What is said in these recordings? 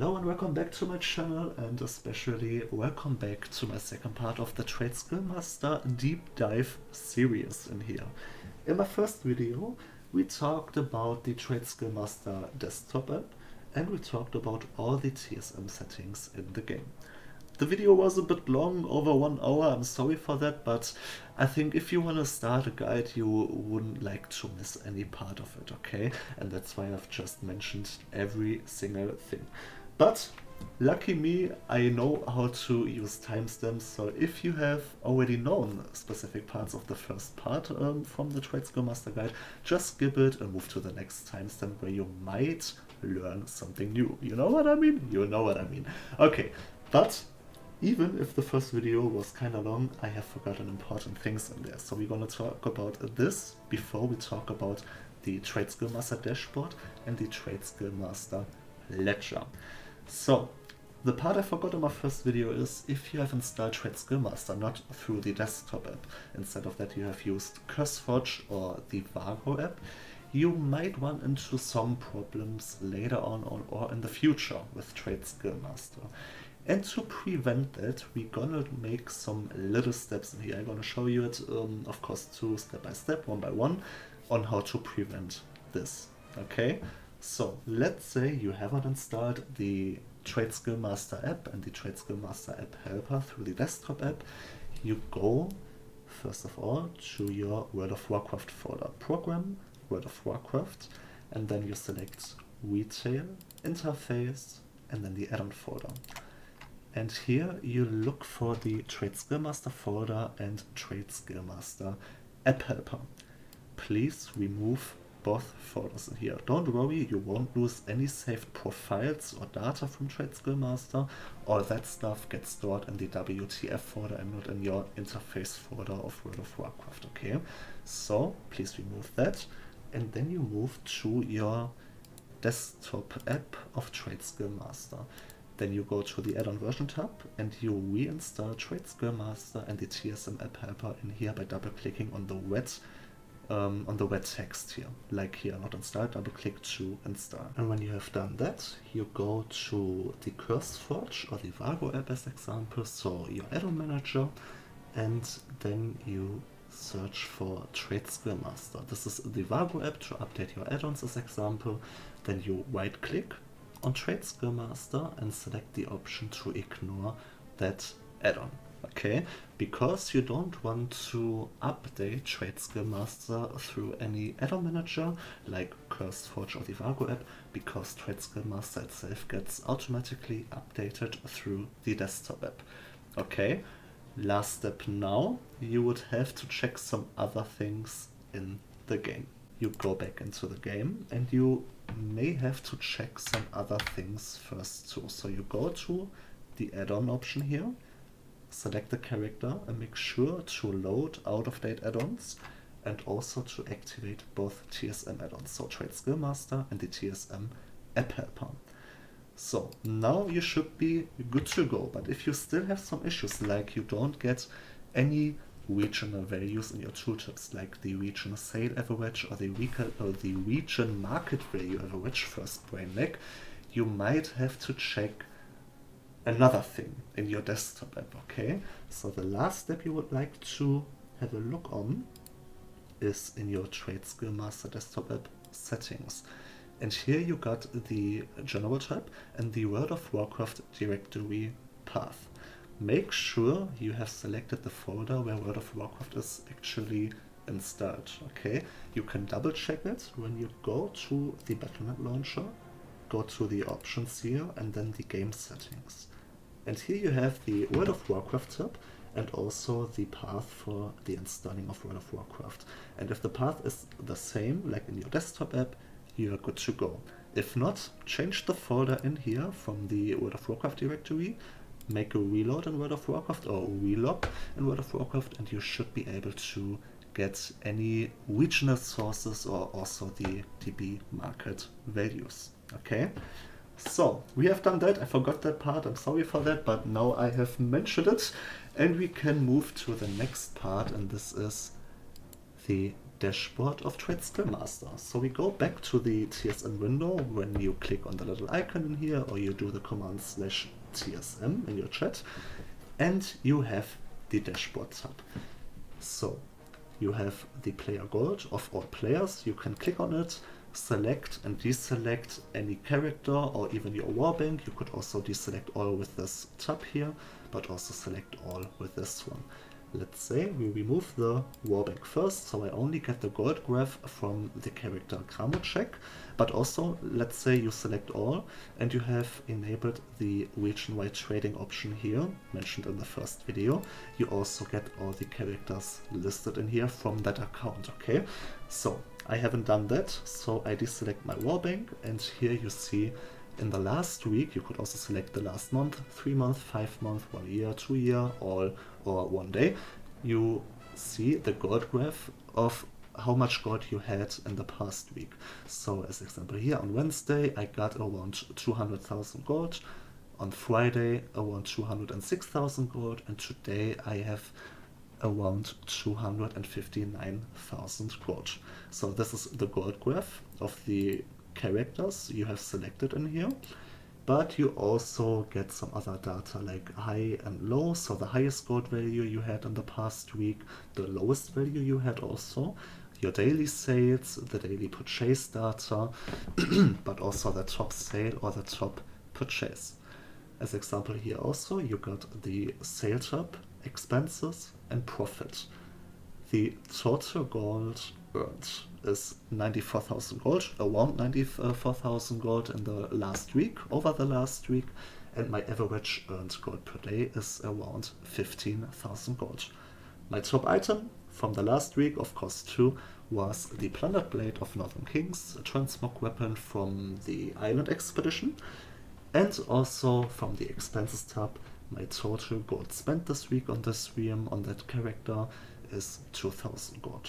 Hello and welcome back to my channel, and especially welcome back to my second part of the TradeSkillMaster deep dive series in here. In my first video we talked about the TradeSkillMaster desktop app and we talked about all the TSM settings in the game. The video was a bit long, over 1 hour, I'm sorry for that, but I think if you want to start a guide you wouldn't like to miss any part of it, okay? And that's why I've just mentioned every single thing. But lucky me, I know how to use timestamps, so if you have already known specific parts of the first part from the TradeSkillMaster guide, just skip it and move to the next timestamp where you might learn something new. You know what I mean? You know what I mean. Okay, but even if the first video was kind of long, I have forgotten important things in there. So we're going to talk about this before we talk about the TradeSkillMaster Dashboard and the TradeSkillMaster Ledger. So the part I forgot in my first video is if you have installed TradeSkillMaster not through the desktop app, instead of that you have used CurseForge or the Vargo app, you might run into some problems later on or in the future with TradeSkillMaster. And to prevent that, we're gonna make some little steps in here. I'm gonna show you it, of course, step by step, one by one, on how to prevent this. Okay, so let's say you haven't installed the TradeSkillMaster app and the TradeSkillMaster app helper through the desktop app. You go, first of all, to your World of Warcraft folder, Program, World of Warcraft, and then you select Retail, Interface, and then the add-on folder. And here you look for the TradeSkillMaster folder and TradeSkillMaster app helper. Please remove both folders in here. Don't worry, you won't lose any saved profiles or data from TradeSkillMaster. All that stuff gets stored in the WTF folder and not in your interface folder of World of Warcraft, okay? So please remove that, and then you move to your desktop app of TradeSkillMaster. Then you go to the add-on version tab and you reinstall TradeSkillMaster and the TSM app helper in here by double-clicking on the red text here, like here, not installed, double-click to install. And when you have done that, you go to the CurseForge or the Vargo app as example, so your add-on manager, and then you search for TradeSkillMaster. This is the Vargo app to update your add-ons as example. Then you right-click on TradeSkillMaster and select the option to ignore that add-on, okay? Because you don't want to update TradeSkillMaster through any add-on manager like CurseForge or the Vargo app, because TradeSkillMaster itself gets automatically updated through the desktop app, okay? Last step now, you would have to check some other things in the game. You go back into the game and you may have to check some other things first too. So you go to the add-on option here, select the character and make sure to load out-of-date add-ons and also to activate both TSM add-ons, so TradeSkillMaster and the TSM app helper. So now you should be good to go, but if you still have some issues, like you don't get any regional values in your tooltips, like the region sale average or the region market value average, first brain lag, you might have to check another thing in your desktop app, okay? So the last step you would like to have a look on is in your TradeSkillMaster desktop app settings. And here you got the General tab and the World of Warcraft directory path. Make sure you have selected the folder where World of Warcraft is actually installed, okay? You can double check it when you go to the Battle.net launcher, go to the options here and then the game settings. And here you have the World of Warcraft tab and also the path for the installing of World of Warcraft. And if the path is the same like in your desktop app, you are good to go. If not, change the folder in here from the World of Warcraft directory, make a reload in World of Warcraft or relog in World of Warcraft, and you should be able to get any regional sources or also the DB market values, okay? So we have done that. I forgot that part, I'm sorry for that, but now I have mentioned it and we can move to the next part, and this is the dashboard of TradeSkillMaster. So we go back to the TSM window when you click on the little icon in here, or you do the command /TSM in your chat, and you have the dashboard tab. So you have the player gold of all players. You can click on it, select and deselect any character or even your warband. You could also deselect all with this tab here, but also select all with this one. Let's say we remove the warband first, so I only get the gold graph from the character Check, but also let's say you select all and you have enabled the region-wide trading option here, mentioned in the first video. You also get all the characters listed in here from that account, okay? So I haven't done that, so I deselect my warband, and here you see in the last week, you could also select the last month, 3 month, 5 month, 1 year, 2 year, all, or 1 day. You see the gold graph of how much gold you had in the past week. So as example here, on Wednesday I got around 200,000 gold, on Friday around 206,000 gold, and today I have around 259,000 gold. So this is the gold graph of the characters you have selected in here, but you also get some other data like high and low. So the highest gold value you had in the past week, the lowest value you had also, your daily sales, the daily purchase data, but also the top sale or the top purchase. As example here also, you got the sale tab, expenses and profit. The total gold earned is 94,000 gold, around 94,000 gold in the last week, over the last week, and my average earned gold per day is around 15,000 gold. My top item from the last week, of course too, was the Plundered Blade of Northern Kings, a transmog weapon from the Island Expedition, and also from the expenses tab, my total gold spent this week on this realm, on that character, is 2,000 gold.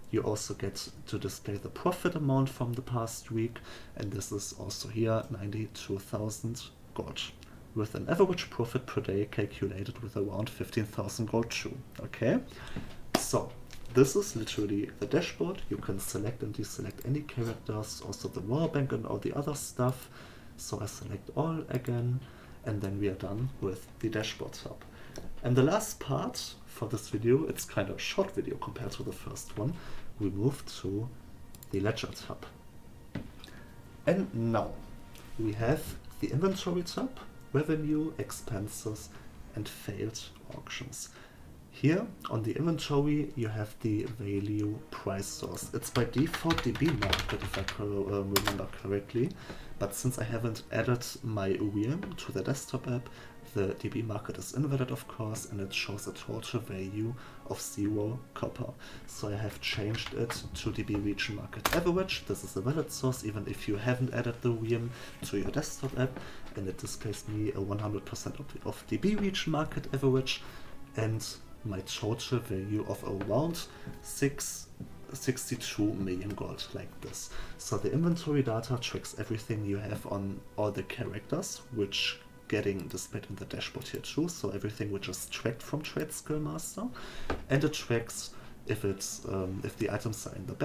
You also get to display the profit amount from the past week, and this is also here 92,000 gold, with an average profit per day calculated with around 15,000 gold too. Okay, so this is literally the dashboard. You can select and deselect any characters, also the warband and all the other stuff. So I select all again, and then we are done with the dashboard tab. And the last part for this video, it's kind of a short video compared to the first one, we move to the ledger tab. And now we have the inventory tab, revenue, expenses and failed auctions. Here on the inventory you have the value price source. It's by default DB market if I remember correctly, but since I haven't added my realm to the desktop app, the DB market is invalid of course, and it shows a total value of 0 copper. So I have changed it to DB region market average. This is a valid source even if you haven't added the realm to your desktop app, and it displays me a 100% of DB region market average and my total value of around 62 million gold, like this. So the inventory data tracks everything you have on all the characters, which getting displayed in the dashboard here too, so everything which is tracked from TradeSkillMaster, and it tracks if it's if the items are in the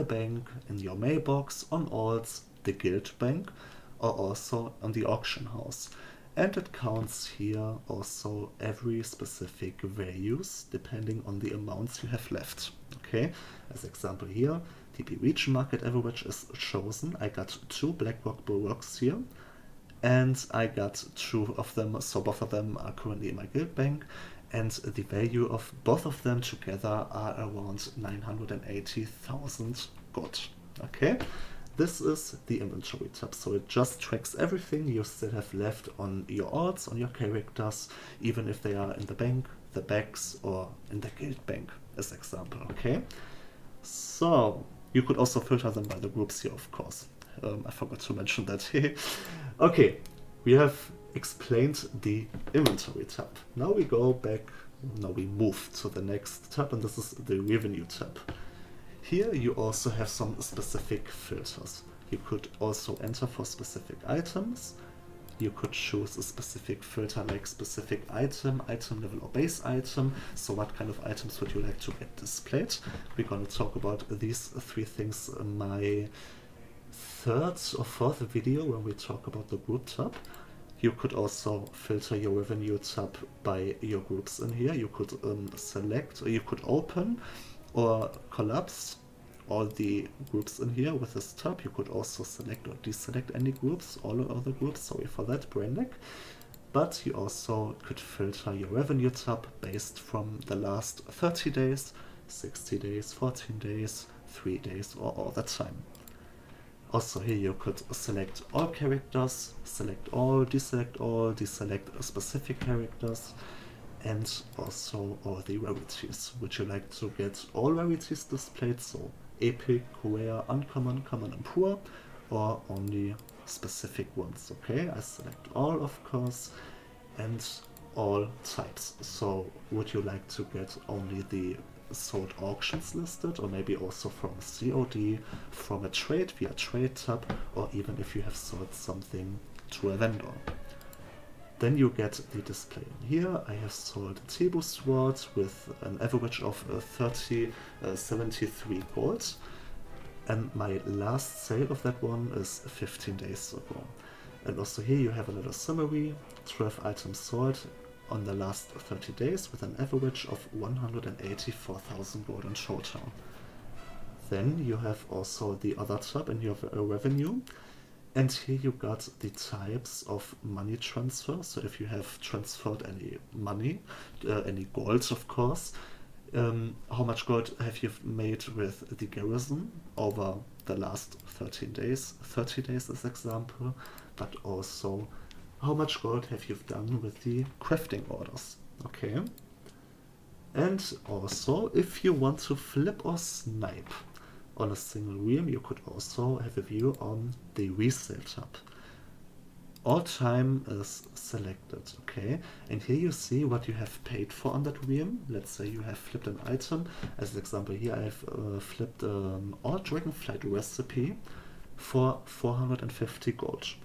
bank, in your mailbox, on alts, the guild bank, or also on the auction house. And it counts here also every specific values depending on the amounts you have left. Okay, as example here, DB region market average is chosen. I got 2 Blackrock Bulwarks here, and I got 2 of them, so both of them are currently in my guild bank, and the value of both of them together are around 980,000 gold. Okay, this is the inventory tab, so it just tracks everything you still have left on your alts, on your characters, even if they are in the bank, the bags, or in the guild bank, as example. Okay, so you could also filter them by the groups here, of course. I forgot to mention that. Okay, we have explained the inventory tab. Now we go back, now we move to the next tab, and this is the revenue tab. Here you also have some specific filters. You could also enter for specific items, You could choose a specific filter like specific item, item level or base item. So what kind of items would you like to get displayed? We're going to talk about these three things in my third or fourth video when we talk about the group tab. You could also filter your revenue tab by your groups in here. You could select, or you could open or collapse all the groups in here with this tab. You could also select or deselect any groups, all other groups, sorry for that, brain lag. But you also could filter your revenue tab based from the last 30 days, 60 days, 14 days, 3 days, or all the time. Also here you could select all characters, select all, deselect specific characters, and also all the rarities. Would you like to get all rarities displayed, so epic, rare, uncommon, common and poor, or only specific ones? Okay, I select all of course, and all types. So would you like to get only the sold auctions listed, or maybe also from COD, from a trade via trade tab, or even if you have sold something to a vendor? Then you get the display in here. I have sold Tebu Sword with an average of 73 gold, and my last sale of that one is 15 days ago. And also here you have a little summary, 12 items sold on the last 30 days with an average of 184,000 gold in total. Then you have also the other tab in your revenue, and here you got the types of money transfer. So if you have transferred any money, any gold of course, how much gold have you made with the garrison over the last 13 days, 30 days as example, but also how much gold have you done with the crafting orders, okay? And also, if you want to flip or snipe on a single realm, you could also have a view on the resale tab. All time is selected, okay? And here you see what you have paid for on that realm. Let's say you have flipped an item. As an example here, I have flipped all Dragonflight recipe for 450 gold.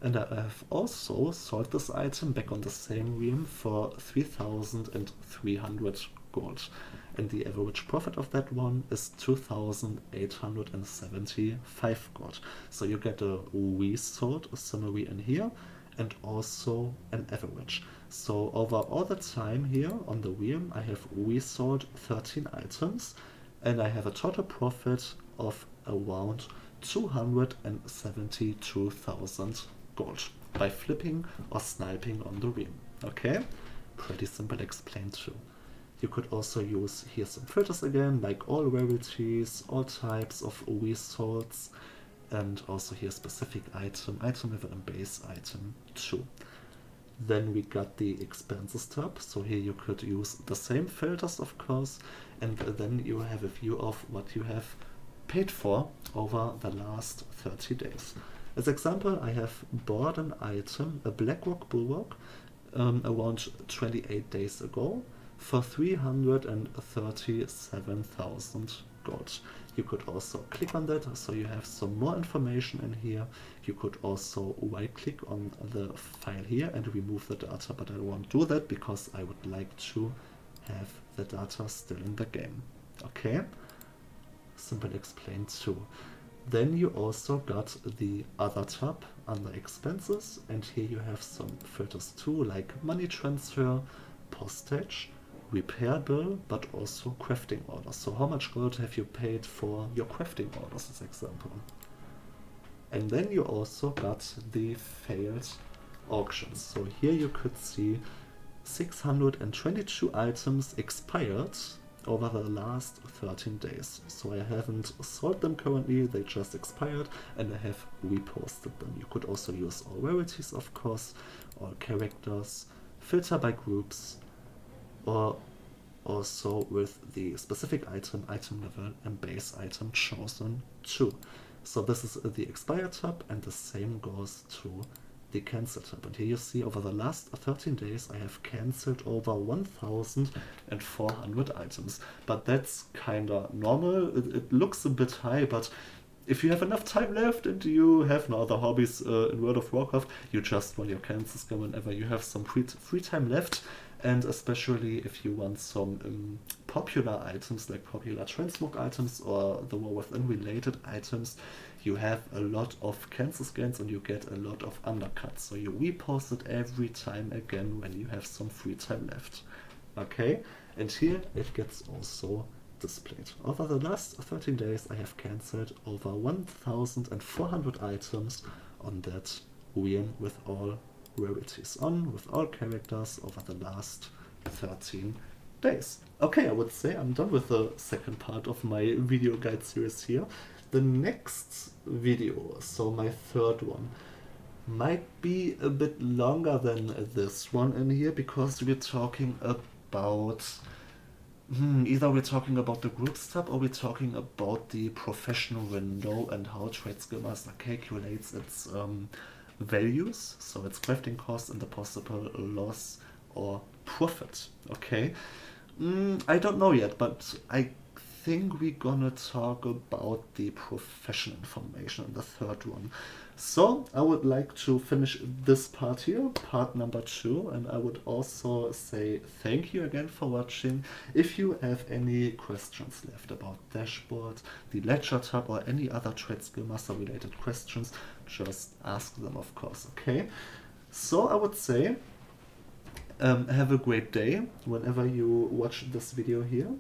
And I have also sold this item back on the same realm for 3,300 gold. And the average profit of that one is 2,875 gold. So you get a resold summary in here and also an average. So over all the time here on the realm, I have resold 13 items and I have a total profit of around 272,000 gold by flipping or sniping on the realm. Okay, pretty simple explained too. You could also use here some filters again, like all rarities, all types of resolds, and also here specific item, item level and base item too. Then we got the expenses tab, so here you could use the same filters of course, and then you have a view of what you have paid for over the last 30 days. As example, I have bought an item, a Blackrock Bulwark, around 28 days ago for 337,000 gold. You could also click on that, so you have some more information in here. You could also right click on the file here and remove the data, but I won't do that because I would like to have the data still in the game. Okay? Simple explained too. Then you also got the other tab under expenses, and here you have some filters too, like money transfer, postage, repair bill, but also crafting orders. So how much gold have you paid for your crafting orders as example? And then you also got the failed auctions. So here you could see 622 items expired over the last 13 days. So I haven't sold them currently, they just expired, and I have reposted them. You could also use all rarities of course, all characters, filter by groups, or also with the specific item, item level and base item chosen too. So this is the expire tab, and the same goes to the cancel tab. And here you see over the last 13 days I have cancelled over 1,400 items. But that's kinda normal. It looks a bit high, but if you have enough time left and you have no other hobbies in World of Warcraft, you just run your cancel scan whenever you have some free time left. And especially if you want some popular items, like popular transmog items or the War Within related items, you have a lot of cancel scans and you get a lot of undercuts. So you repost it every time again when you have some free time left. Okay, and here it gets also displayed. Over the last 13 days I have cancelled over 1,400 items on that realm with all rarities on, with all characters over the last 13 days. Okay, I would say I'm done with the second part of my video guide series here. The next video, so my third one, might be a bit longer than this one in here because we're talking about either we're talking about the group step or we're talking about the professional window and how TradeSkillMaster calculates its values, so its crafting cost and the possible loss or profit. Okay, I don't know yet, but I think we're gonna talk about the professional information in the third one. So I would like to finish this part here, part number 2, and I would also say thank you again for watching. If you have any questions left about Dashboard, the Ledger tab, or any other TradeSkillMaster related questions, just ask them, of course, okay? So I would say have a great day whenever you watch this video here.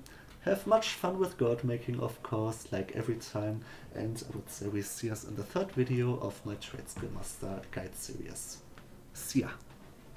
Have much fun with god making, of course, like every time, and I would say we see us in the third video of my TradeSkillMaster guide series. See ya!